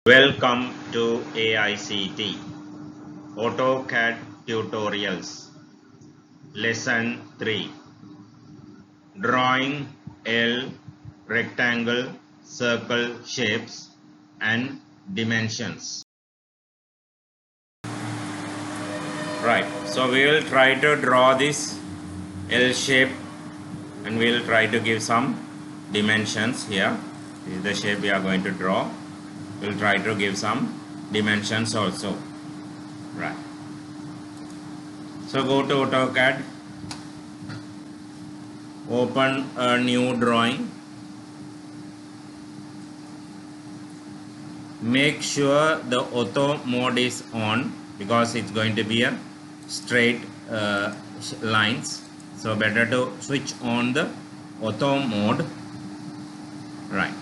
Welcome to AICT AutoCAD Tutorials Lesson 3 Drawing L, Rectangle, Circle Shapes and Dimensions. Right, so we will try to draw this L shape and we will try to give some dimensions here. This is the shape we are going to draw. We will try to give some dimensions also. Right. So go to AutoCAD, open a new drawing. Make sure the auto mode is on because it's going to be a straight lines. So better to switch on the auto mode. Right.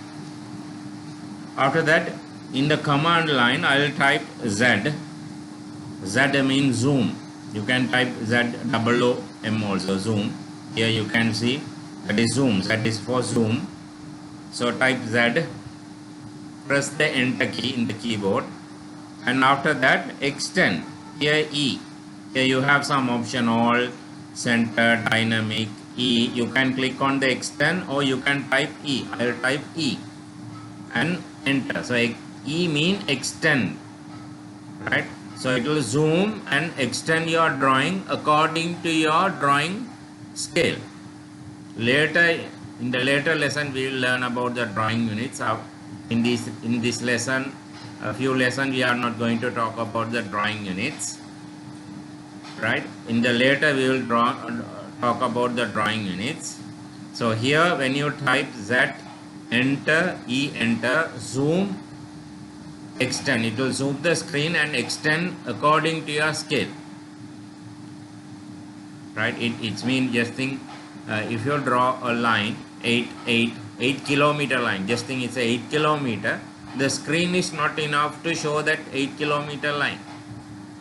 After that, in the command line, I will type Z. Z means zoom. You can type ZOOM also, zoom. Here you can see that is zoom. Z is for zoom. So type Z. Press the enter key in the keyboard, and after that extend. Here E. Here you have some option, all, center, dynamic, E. You can click on the extend or you can type E. I will type E and enter. So E mean extend, right? So it will zoom and extend your drawing according to your drawing scale. Later, in the later lesson, we will learn about the drawing units. In this lesson, a few lessons, we are not going to talk about the drawing units, right? In the later, we will talk about the drawing units. So here, when you type Z, enter, E, enter, zoom, extend. It will zoom the screen and extend according to your scale, right? It means, just think, if you draw a line 8 kilometer line, just think it's a 8 kilometer. The screen is not enough to show that 8 kilometer line.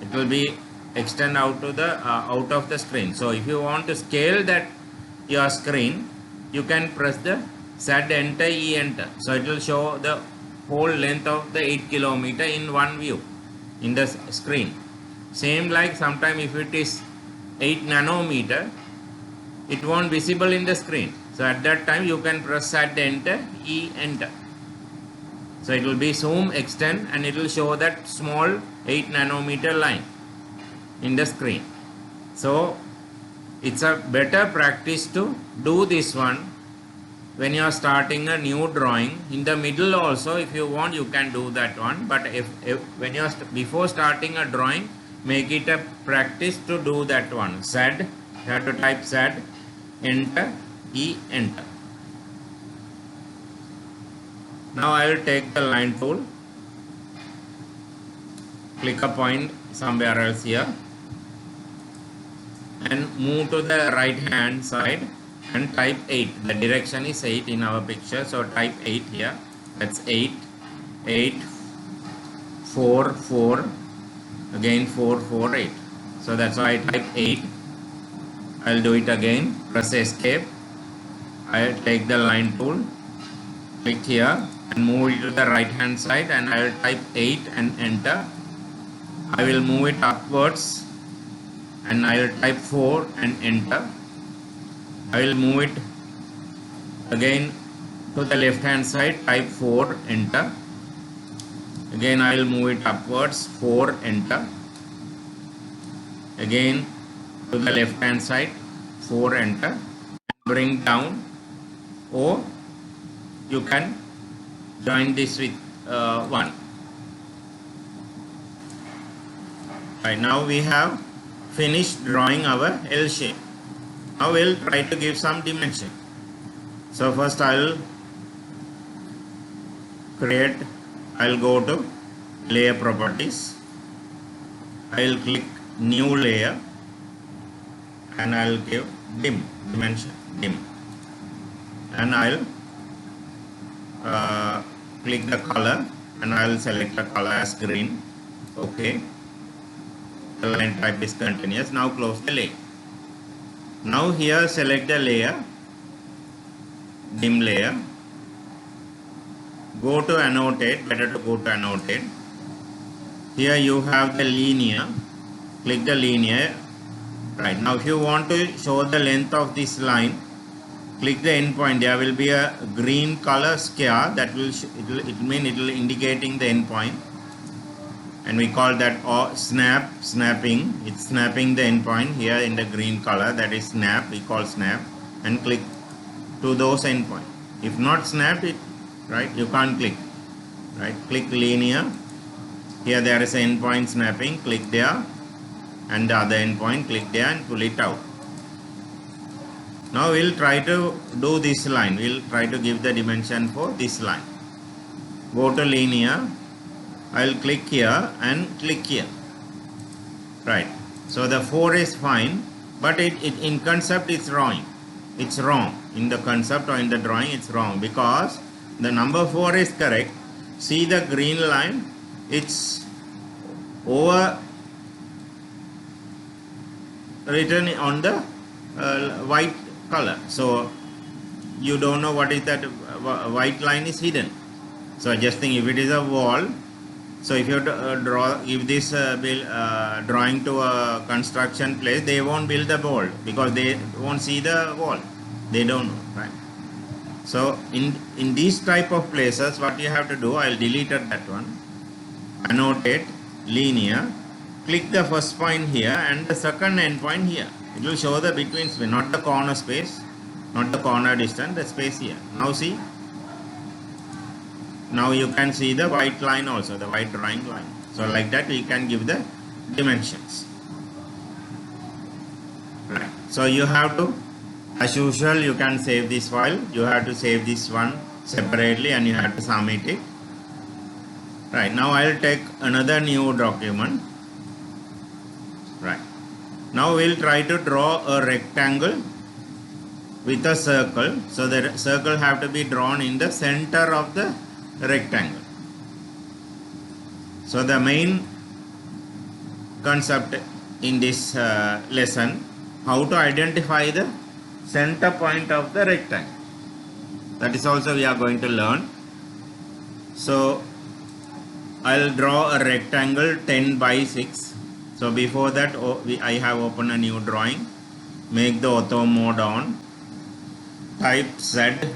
It will be extend out to the out of the screen. So if you want to scale that your screen, you can press the Z, enter, E, enter. So it will show the whole length of the 8 kilometer in one view in the screen. Same like sometime if it is 8 nanometer, it won't visible in the screen. So at that time you can press Z, enter, E, enter. So it will be zoom, extend, and it will show that small 8 nanometer line in the screen. So it's a better practice to do this one when you are starting a new drawing. In the middle also, if you want, you can do that one. But if when you are before starting a drawing, make it a practice to do that one. Z, you have to type Z, enter, E, enter. Now I will take the line tool, click a point somewhere else here, and move to the right hand side and type 8. The direction is 8 in our picture, so type 8 here. That's 8, 8, 4, 4, again 4, 4, 8. So that's why I type 8. I'll do it again. Press escape. I'll take the line tool, click here and move it to the right hand side, and I will type 8 and enter. I will move it upwards and I will type 4 and enter. I will move it again to the left hand side, type 4, enter. Again I will move it upwards, 4, enter. Again to the left hand side, 4, enter. Bring down, or you can join this with 1. Right, now we have finished drawing our L shape. Now we'll try to give some dimension. So first I'll go to layer properties. I'll click new layer and I'll give dimension, and I'll click the color and I'll select the color as green. Okay, the line type is continuous. Now close the layer. Now here select the layer, dim layer, go to annotate, better to go to annotate. Here you have the linear, click the linear. Right, now if you want to show the length of this line, click the endpoint. There will be a green color square that will it will indicating the endpoint, and we call that snapping. It's snapping the endpoint here in the green color, that is snap, we call snap, and click to those endpoint. If not snap it, right, you can't click. Right, click linear. Here there is an endpoint snapping, click there, and the other endpoint, click there and pull it out. Now we'll try to do this line. We'll try to give the dimension for this line. Go to linear. I'll click here and click here. Right. So the 4 is fine, but it in concept it's wrong. It's wrong. In the concept or in the drawing it's wrong, because the number 4 is correct. See the green line? It's over written on the white color, so you don't know what is that white line is hidden. So just think, if it is a wall, so if you give this drawing to a construction place, they won't build the wall because they won't see the wall, they don't know, right? So in these type of places, what you have to do, I'll delete that one, annotate, linear, click the first point here and the second endpoint here. It will show the between space, not the corner space, not the corner distance, the space here. Now see, now you can see the white line also, the white drawing line. So like that we can give the dimensions. Right. So you have to, as usual, you can save this file. You have to save this one separately and you have to submit it. Right, now I'll take another new document. Right, now we'll try to draw a rectangle with a circle. So the circle have to be drawn in the center of the rectangle. So the main concept in this lesson, how to identify the center point of the rectangle. That is also we are going to learn. So I'll draw a rectangle 10 by 6. So before that I have opened a new drawing. Make the ortho mode on. Type Z,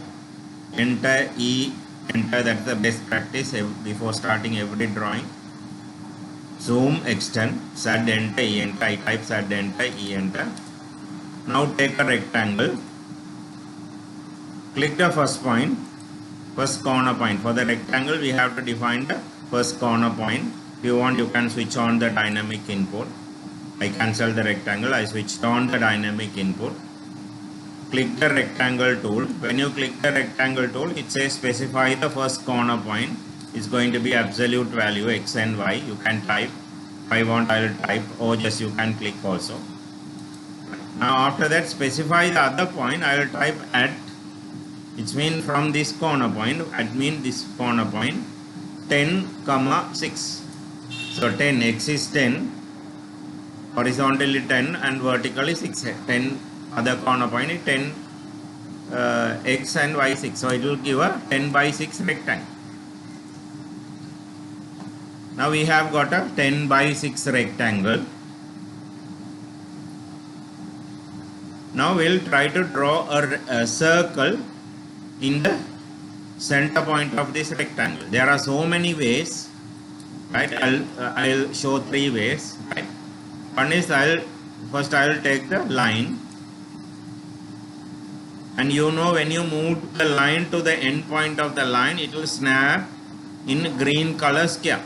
enter E, enter. That's the best practice before starting every drawing. Zoom, extend, Z, enter, E, enter. I type Z, enter, E, enter. Now take a rectangle. Click the first point, first corner point. For the rectangle we have to define the first corner point. If you want, you can switch on the dynamic input. I cancel the rectangle, I switched on the dynamic input. Click the rectangle tool. When you click the rectangle tool, it says specify the first corner point. It's going to be absolute value X and Y. You can type. If I want, I will type, or just you can click also. Now after that, specify the other point. I will type at. It means from this corner point, at mean this corner point, 10, 6. So 10, X is 10, horizontally 10 and vertically 6. 10 other corner point is 10, X and Y 6. So it will give a 10 by 6 rectangle. Now we have got a 10 by 6 rectangle. Now we'll try to draw a circle in the center point of this rectangle. There are so many ways, right? I'll show 3 ways, right? One is first I'll take the line, and you know when you move the line to the end point of the line, it will snap in green color square.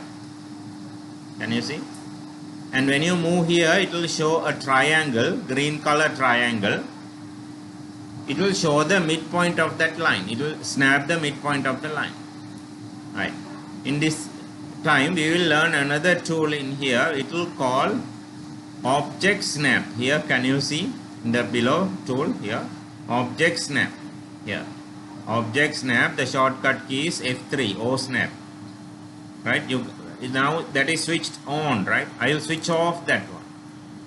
Can you see? And when you move here, it will show a triangle, green color triangle. It will show the midpoint of that line. It will snap the midpoint of the line. Right. In this time, we will learn another tool in here. It will call object snap. Here, can you see in the below tool here? Object snap. Here. Object snap. The shortcut key is F3. O snap. Right. Now that is switched on. Right. I will switch off that one.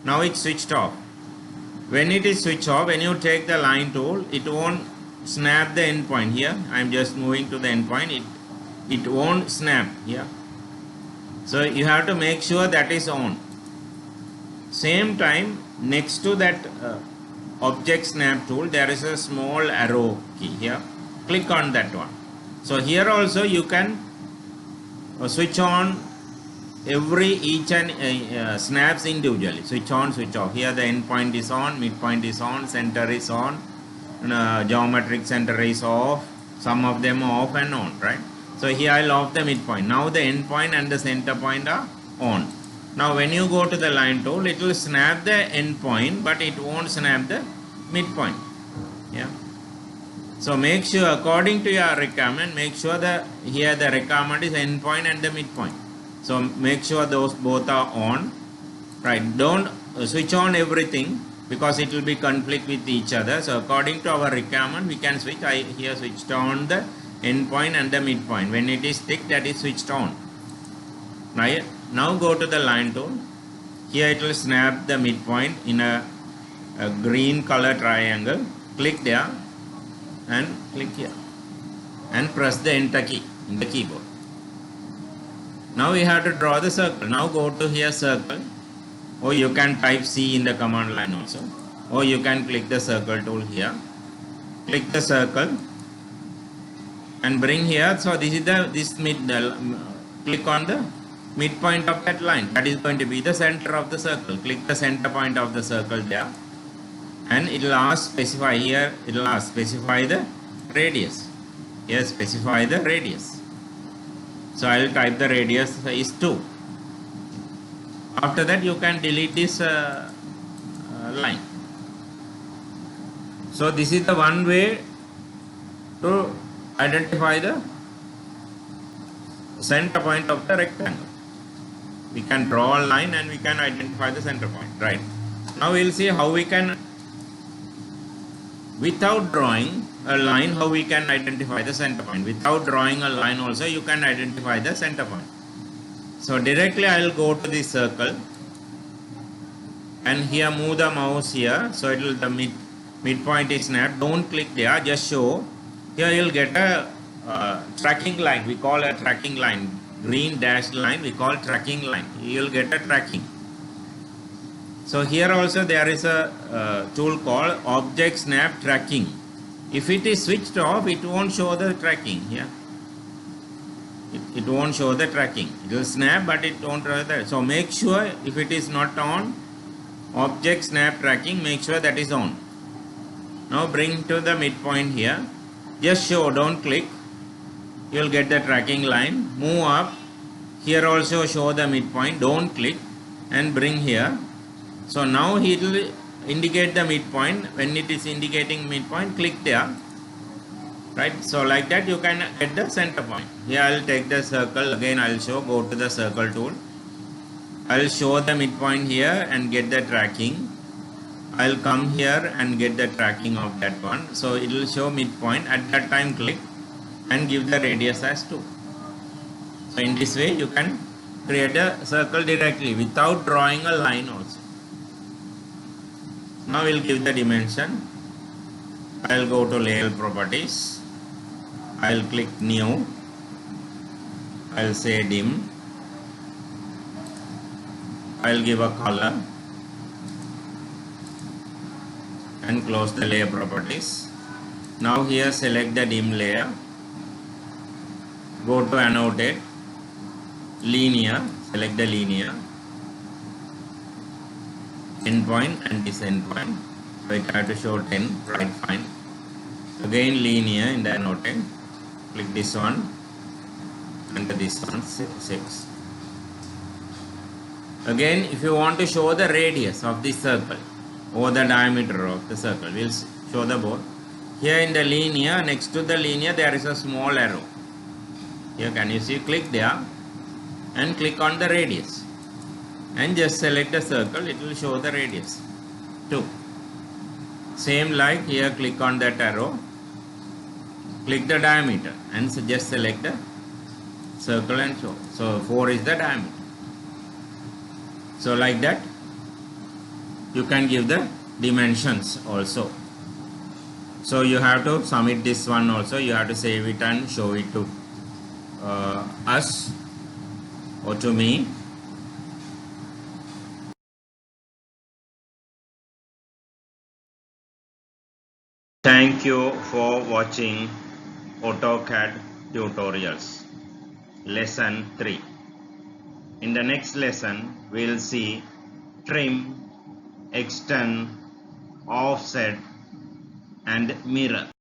Now it's switched off. When it is switched off, when you take the line tool, it won't snap the endpoint here. I am just moving to the endpoint. it won't snap here. So you have to make sure that is on. Same time, next to that object snap tool, there is a small arrow key here. Click on that one. So here also you can switch on each and snaps individually. Switch on, switch off. Here the endpoint is on, midpoint is on, center is on, geometric center is off. Some of them are off and on, right? So here I'll off the midpoint. Now the endpoint and the center point are on. Now when you go to the line tool, it will snap the endpoint, but it won't snap the midpoint. Yeah. So make sure, according to your requirement, make sure that here the requirement is endpoint and the midpoint. So make sure those both are on. Right. Don't switch on everything because it will be conflict with each other. So according to our requirement, we can switch. I here switched on the endpoint and the midpoint. When it is thick, that is switched on. Right. Now go to the line tool. Here it will snap the midpoint in a green color triangle. Click there and click here and press the enter key in the keyboard. Now we have to draw the circle. Now go to here circle, or you can type C in the command line also, or you can click the circle tool here. Click the circle and bring here. So this is click on the midpoint of that line. That is going to be the center of the circle. Click the center point of the circle there, and it will ask specify here. It will ask specify the radius. Here specify the radius. So I will type the radius is 2. After that you can delete this line. So this is the one way to identify the center point of the rectangle. We can draw a line and we can identify the center point. Right. Now we will see how we can, without drawing a line, how we can identify the center point. Without drawing a line also you can identify the center point. So directly I will go to the circle and here move the mouse here. So it will, the midpoint is snapped. Don't click there, just show. Here you will get a tracking line. We call a tracking line. Green dashed line we call tracking line. You will get a tracking. So here also there is a tool called object snap tracking. If it is switched off, it won't show the tracking here. It won't show the tracking. It will snap, but it won't show that. So make sure if it is not on, object snap tracking, make sure that is on. Now bring to the midpoint here. Just show, don't click. You will get the tracking line. Move up. Here also show the midpoint. Don't click and bring here. So now it will indicate the midpoint. When it is indicating midpoint, click there. Right. So like that you can get the center point. Here I will take the circle. Again I will show. Go to the circle tool. I will show the midpoint here and get the tracking. I will come here and get the tracking of that one. So it will show midpoint. At that time click and give the radius as 2. So in this way you can create a circle directly without drawing a line also. Now we will give the dimension. I will go to layout properties. I will click new. I will say dim. I will give a color and close the layer properties. Now here select the dim layer. Go to annotate, linear, select the linear, endpoint and this endpoint. So it have to show 10, right, fine. Again linear in the annotate, click this one and this one 6. Again if you want to show the radius of this circle or the diameter of the circle, we'll show the both. Here in the linear, next to the linear there is a small arrow. Here can you see, click there and click on the radius and just select the circle, it will show the radius 2. Same like here, click on that arrow, click the diameter and just select the circle and show. So 4 is the diameter. So like that you can give the dimensions also. So you have to submit this one also, you have to save it and show it to us or to me. Thank you for watching AutoCAD tutorials. Lesson 3. In the next lesson, we'll see trim, extend, offset, and mirror.